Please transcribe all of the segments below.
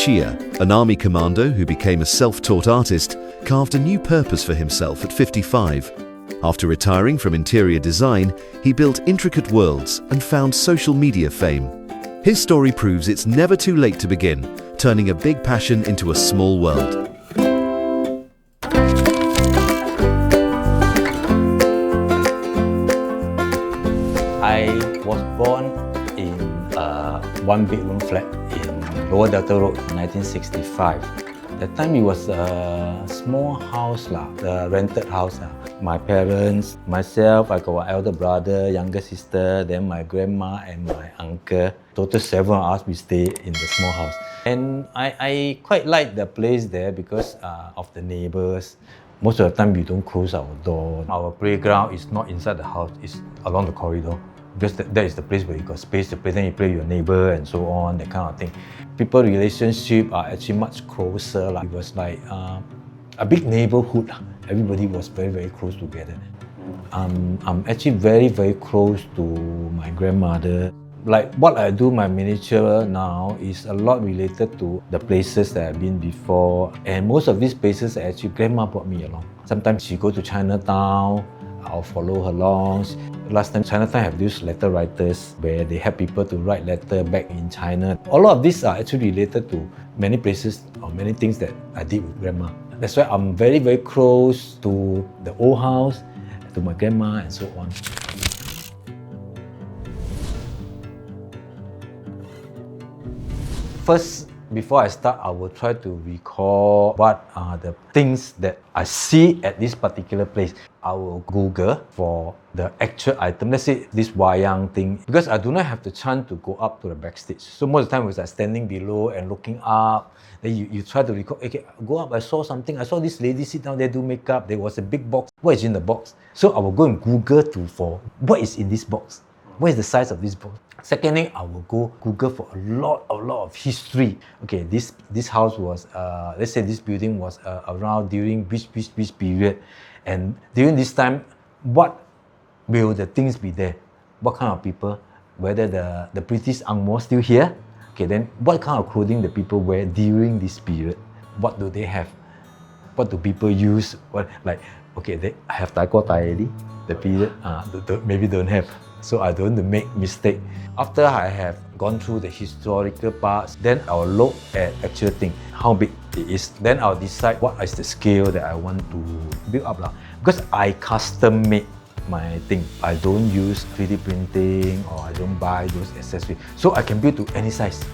Cheah, an army commando who became a self-taught artist, carved a new purpose for himself at 55. After retiring from interior design, he built intricate worlds and found social media fame. His story proves it's never too late to begin, turning a big passion into a small world. I was born in a one-bedroom flat in Lower Delta Road in 1965. That time it was a small house, a rented house. My parents, myself, I got an elder brother, younger sister, then my grandma and my uncle. Total 7 of us, we stay in the small house. And I quite like the place there because of the neighbors. Most of the time we don't close our door. Our playground is not inside the house, it's along the corridor. Because that is the place where you got space to play, then you play with your neighbor and so on, that kind of thing. People relationship are actually much closer. It was like a big neighborhood. Everybody was very, very close together. I'm actually very, very close to my grandmother. Like what I do, my miniature now is a lot related to the places that I've been before. And most of these places actually grandma brought me along. Sometimes she go to Chinatown, I'll follow her along. Last time Chinatown have these letter writers where they help people to write letter back in China. All of these are actually related to many places or many things that I did with grandma. That's why I'm very, very close to the old house, to my grandma and so on. First, before I start, I will try to recall what are the things that I see at this particular place. I will Google for the actual item. Let's say this wayang thing, because I do not have the chance to go up to the backstage. So most of the time, I was standing below and looking up. Then you try to recall, okay, go up, I saw something. I saw this lady sit down there do makeup. There was a big box. What is in the box? So I will go and Google for what is in this box. What is the size of this box? Second thing, I will go Google for a lot of history. Okay, this house was, let's say this building was around during which period. And during this time, what will the things be there? What kind of people? Whether the British Ang Moh still here? Okay, then what kind of clothing the people wear during this period? What do they have? What do people use? What, like, okay, they have tai already, the period, maybe don't have. So I don't want to make mistake. After I have gone through the historical parts, then I'll look at actual thing, how big it is. Then I'll decide what is the scale that I want to build up. Because I custom make my thing. I don't use 3D printing or I don't buy those accessories. So I can build to any size.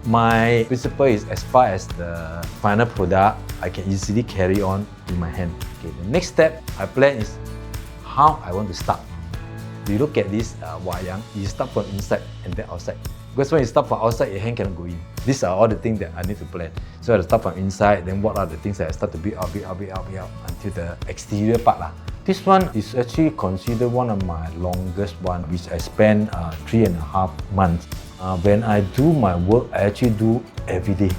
My principle is as far as the final product, I can easily carry on in my hand. Okay, the next step I plan is how I want to start. You look at this wayang, you start from inside and then outside. Because when you start from outside, your hand cannot go in. These are all the things that I need to plan. So I start from inside, then what are the things that I start to build up until the exterior part. This one is actually considered one of my longest one, which I spent 3.5 months. When I do my work, I actually do every day,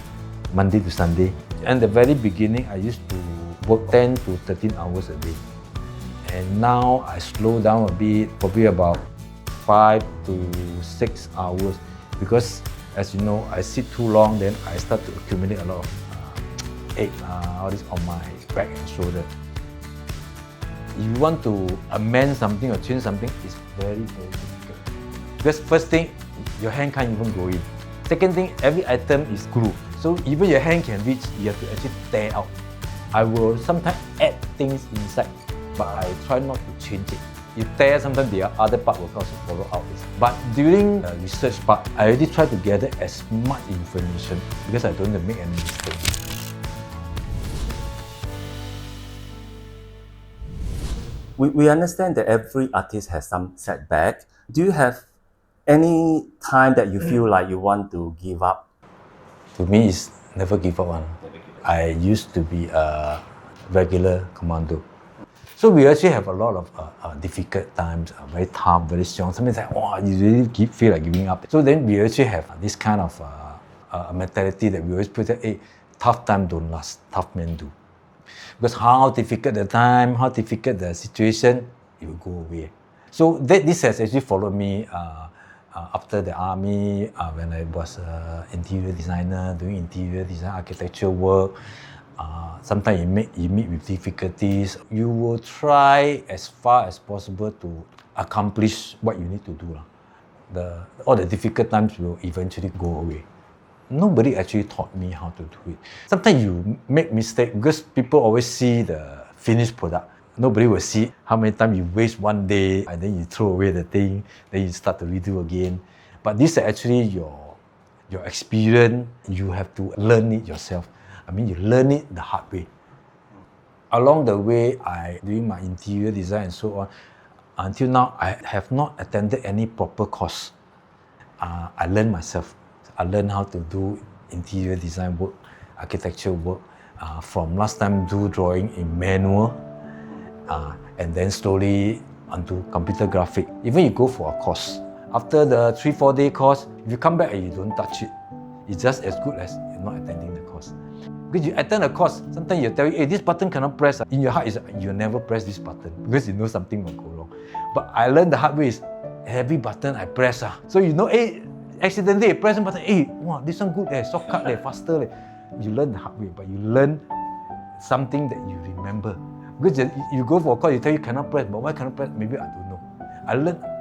Monday to Sunday. And the very beginning, I used to work 10 to 13 hours a day. And now I slow down a bit, probably about 5 to 6 hours, because as you know, I sit too long, then I start to accumulate a lot of ache, all this on my back and shoulder. If you want to amend something or change something, it's very, very difficult. Because first thing, your hand can't even go in. Second thing, every item is glue. So even your hand can reach, you have to actually tear out. I will sometimes add things inside, but I try not to change it. You tear, sometimes the other part will also follow out. But during the research part, I already try to gather as much information because I don't want to make any mistake. We understand that every artist has some setback. Do you have any time that you feel like you want to give up? To me, it's never give up one. I used to be a regular commando. So we actually have a lot of difficult times, very tough, very strong. Sometimes like, wow, you really feel like giving up. So then we actually have this kind of mentality that we always put that, hey, tough time don't last, tough men do. Because how difficult the time, how difficult the situation, it will go away. So this has actually followed me after the army, when I was an interior designer, doing interior design, architecture work, sometimes you meet with difficulties. You will try as far as possible to accomplish what you need to do. All the difficult times will eventually go away. Nobody actually taught me how to do it. Sometimes you make mistakes because people always see the finished product. Nobody will see how many times you waste one day and then you throw away the thing, then you start to redo again. But this is actually your experience. You have to learn it yourself. I mean, you learn it the hard way. Along the way, doing my interior design and so on, until now, I have not attended any proper course. I learned myself. I learned how to do interior design work, architecture work. From last time, do drawing in manual, and then slowly onto computer graphic. Even you go for a course. After the 3-4 day course, if you come back and you don't touch it, it's just as good as you're not attending the course. Because you attend a course, sometimes you tell you, hey, this button cannot press. In your heart, you'll never press this button because you know something will go wrong. But I learned the hard way is every button I press. So you know, hey, accidentally I press a button, hey, wow, this one good, shortcut, faster. You learn the hard way, but you learn something that you remember. Because you go for a course, you tell you cannot press, but why cannot press? Maybe I don't know.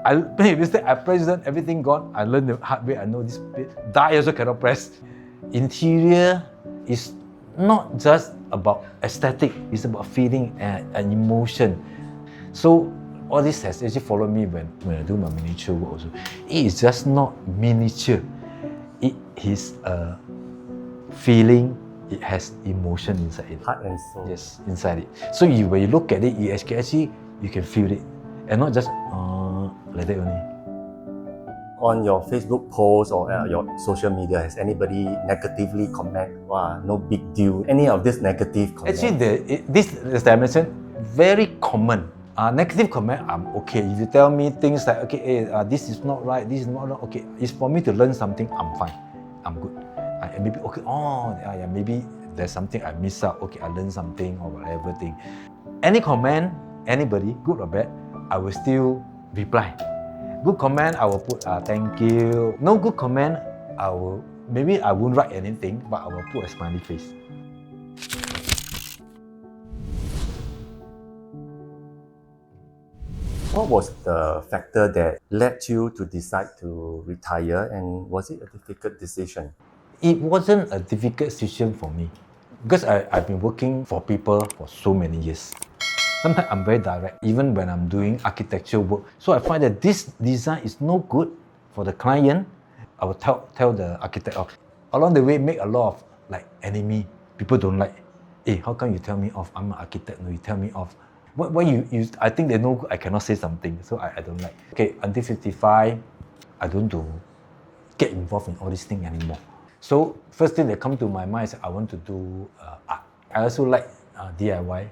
I made a mistake, I press it, everything gone. I learned the hard way, I know this bit. Die also cannot press. Interior is not just about aesthetic, it's about feeling and emotion. So all this has actually followed me when I do my miniature work also. It is just not miniature. It is a feeling, it has emotion inside it. Heart and soul. Yes, inside it. So when you look at it, you can feel it. And not just like that only. On your Facebook post or your social media, has anybody negatively comment? Wow, no big deal. Any of this negative comment? Actually, this, as I mentioned, very common. Negative comment, I'm okay. If you tell me things like, okay, hey, this is not right, this is not right, okay, it's for me to learn something, I'm fine. I'm good. Maybe, okay, maybe there's something I miss out, okay, I learned something or whatever thing. Any comment, anybody, good or bad, I will still reply. Good comment, I will put thank you. No good comment, maybe I won't write anything, but I will put a smiley face. What was the factor that led you to decide to retire, and was it a difficult decision? It wasn't a difficult decision for me because I've been working for people for so many years. Sometimes I'm very direct, even when I'm doing architecture work. So I find that this design is no good for the client. I will tell the architect off. Along the way, make a lot of enemy. People don't like, hey, how come you tell me off? I'm an architect, no, you tell me off. When I think they know I cannot say something, so I don't like. Okay, until 55, I don't want to get involved in all these things anymore. So first thing that come to my mind is I want to do art. I also like DIY.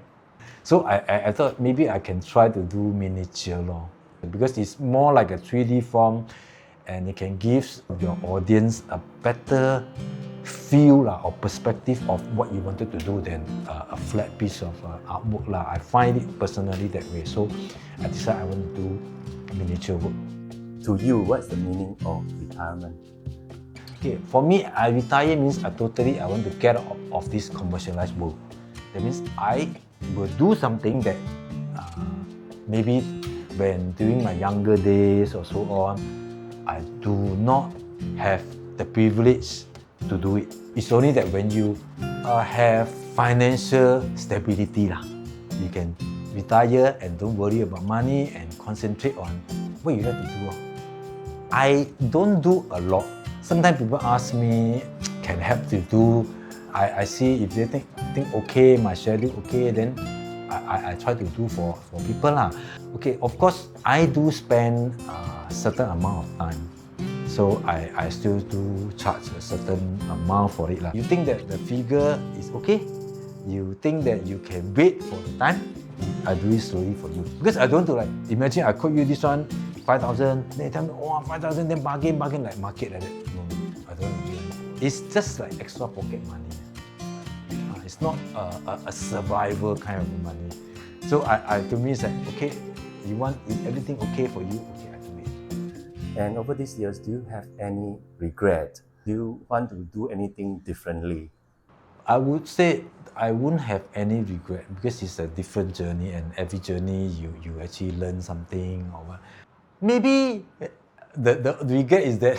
So I thought maybe I can try to do miniature because it's more like a 3D form and it can give your audience a better feel or perspective of what you wanted to do than a flat piece of artwork. I find it personally that way. So I decided I want to do miniature work. To you, what's the meaning of retirement? Okay, for me, I retire means I want to get out of this commercialized world. That means I will do something that maybe when during my younger days or so on, I do not have the privilege to do it. It's only that when you have financial stability, you can retire and don't worry about money and concentrate on what you like to do. I don't do a lot. Sometimes people ask me, can help to do. I see if they think okay, my schedule okay, then I try to do for people. Okay, of course, I do spend a certain amount of time. So I still do charge a certain amount for it. You think that the figure is okay? You think that you can wait for the time? I do it slowly for you. Because I don't want to imagine I quote you this one, 5,000, then you tell me, 5,000, then bargain like market like that. No, I don't want to do that. It's just like extra pocket money. It's not a survival kind of money. So to me, it's like, okay, you want everything okay for you? Okay, I do it. And over these years, do you have any regret? Do you want to do anything differently? I would say I wouldn't have any regret because it's a different journey, and every journey you actually learn something or what. Maybe the regret is that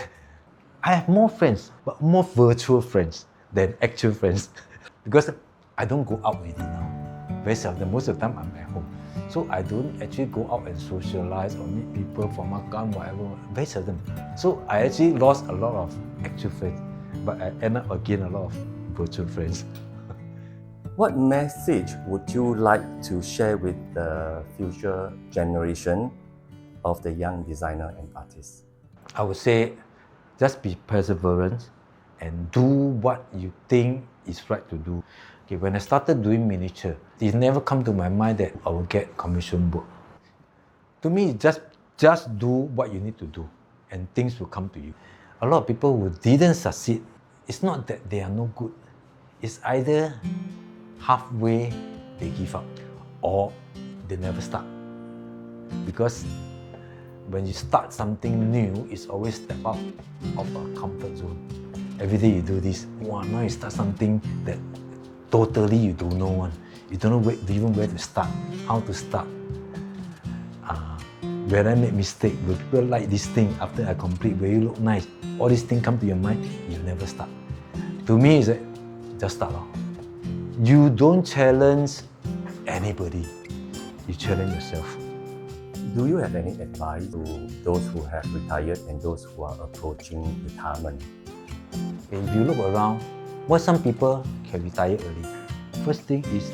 I have more friends, but more virtual friends than actual friends because I don't go out really now. Very seldom. Most of the time I'm at home. So I don't actually go out and socialize or meet people for makan, whatever. Very seldom. So I actually lost a lot of actual friends, but I end up again a lot of virtual friends. What message would you like to share with the future generation of the young designer and artists? I would say just be perseverant and do what you think is right to do. Okay, when I started doing miniature, it never come to my mind that I will get commission work. To me, just do what you need to do and things will come to you. A lot of people who didn't succeed, it's not that they are no good. It's either halfway they give up or they never start. Because when you start something new, it's always step out of a comfort zone. Every day you do this, wow, now you start something that totally you don't know one. You don't know even where to start, how to start. When I make mistake, will people like this thing after I complete? Will you look nice? All these things come to your mind, you never start. To me, it's like, just start off. You don't challenge anybody, you challenge yourself. Do you have any advice to those who have retired and those who are approaching retirement? If you look around, why some people can retire early? First thing is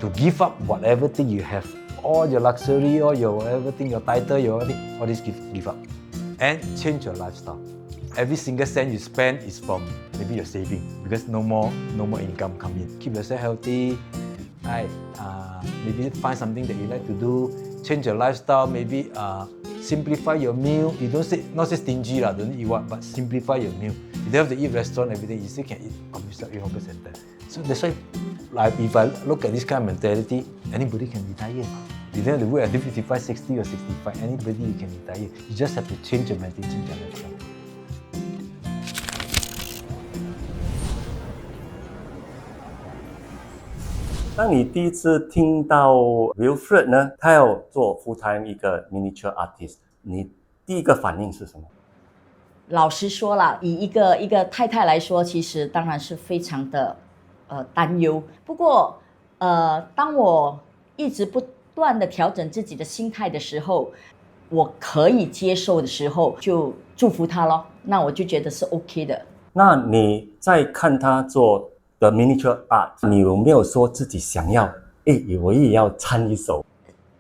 to give up whatever thing you have, all your luxury, all your whatever thing, your title, all this give up. And change your lifestyle. Every single cent you spend is from maybe your saving because no more income come in. Keep yourself healthy, right? Maybe find something that you like to do. Change your lifestyle, maybe simplify your meal. You not say stingy lah, don't eat what, but simplify your meal. You don't have to eat restaurant every day. You still can eat coffee shop, hawker center. So that's why, like, if I look at this kind of mentality, anybody can retire. You don't have to wait until 55, 60 or 65. Anybody you can retire. You just have to change your mentality, change your lifestyle. 当你第一次听到 Wilfred 呢，他要做 full time 一个 miniature artist， 你第一个反应是什么？老实说啦，以一个太太来说，其实当然是非常的担忧。不过当我一直不断的调整自己的心态的时候，我可以接受的时候，就祝福他咯。那我就觉得是 OK 的。那你在看他做的 miniature art， 你有没有说自己想要，我也要参一手？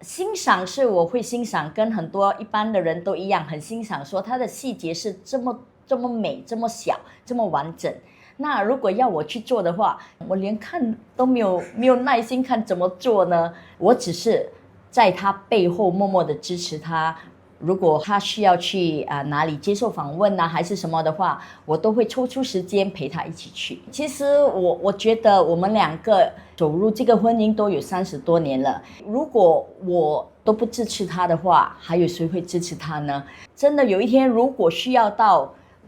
欣赏是我会欣赏，跟很多一般的人都一样，很欣赏说它的细节是这么美，这么小，这么完整。那如果要我去做的话，我连看都没有耐心看怎么做呢？我只是在他背后默默的支持他。如果他需要去哪里接受访问还是什么的话，我都会抽出时间陪他一起去。其实我觉得我们两个走入这个婚姻都有30多年了，如果我都不支持他的话，还有谁会支持他呢？真的有一天如果需要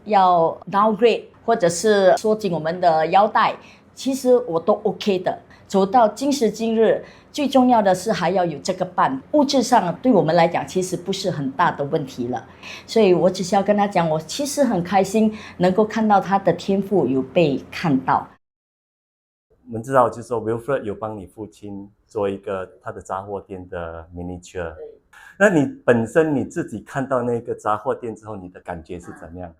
要 downgrade 或者是缩紧我们的腰带，其实我都 OK 的。走到今时今日，最重要的是还要有这个伴，物质上对我们来讲其实不是很大的问题了。所以我只是要跟他讲，我其实很开心能够看到他的天赋有被看到。我们知道就是说 Wilfred 有帮你父亲做一个他的杂货店的 miniature， 那你本身你自己看到那个杂货店之后，你的感觉是怎么样？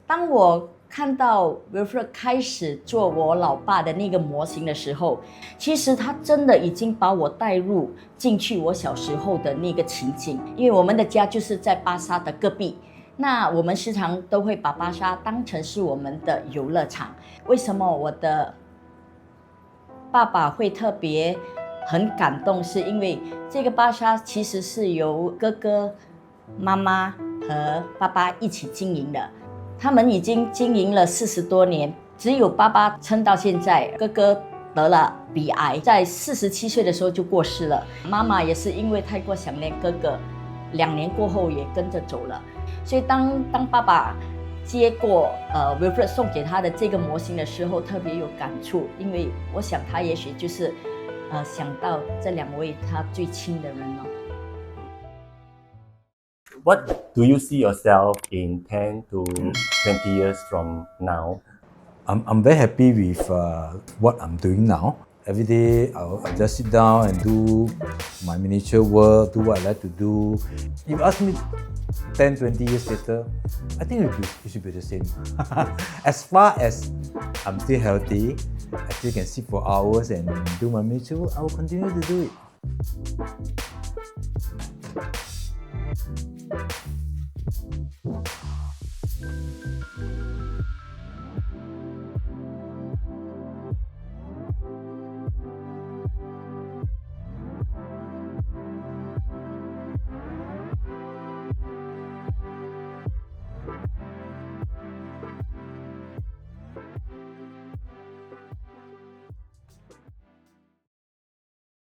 当我看到 Wilfred 开始做我老爸的那个模型的时候，其实他真的已经把我带入进去我小时候的那个情景。因为我们的家就是在巴沙的隔壁，那我们时常都会把巴沙当成是我们的游乐场。为什么我的爸爸会特别很感动，是因为这个巴沙其实是由哥哥、妈妈和爸爸一起经营的。他们已经经营了40多年，只有爸爸撑到现在。哥哥得了鼻癌，在47岁的时候就过世了。妈妈也是因为太过想念哥哥， 2年过后也跟着走了。所以当爸爸接过Wilfred 送给他的这个模型的时候，特别有感触，因为我想他也许就是想到这2位他最亲的人了。What do you see yourself in 10 to 20 years from now? I'm very happy with what I'm doing now. Every day I'll just sit down and do my miniature work, do what I like to do. If you ask me 10, 20 years later, I think it should be the same. As far as I'm still healthy, I still can sit for hours and do my miniature work, I will continue to do it.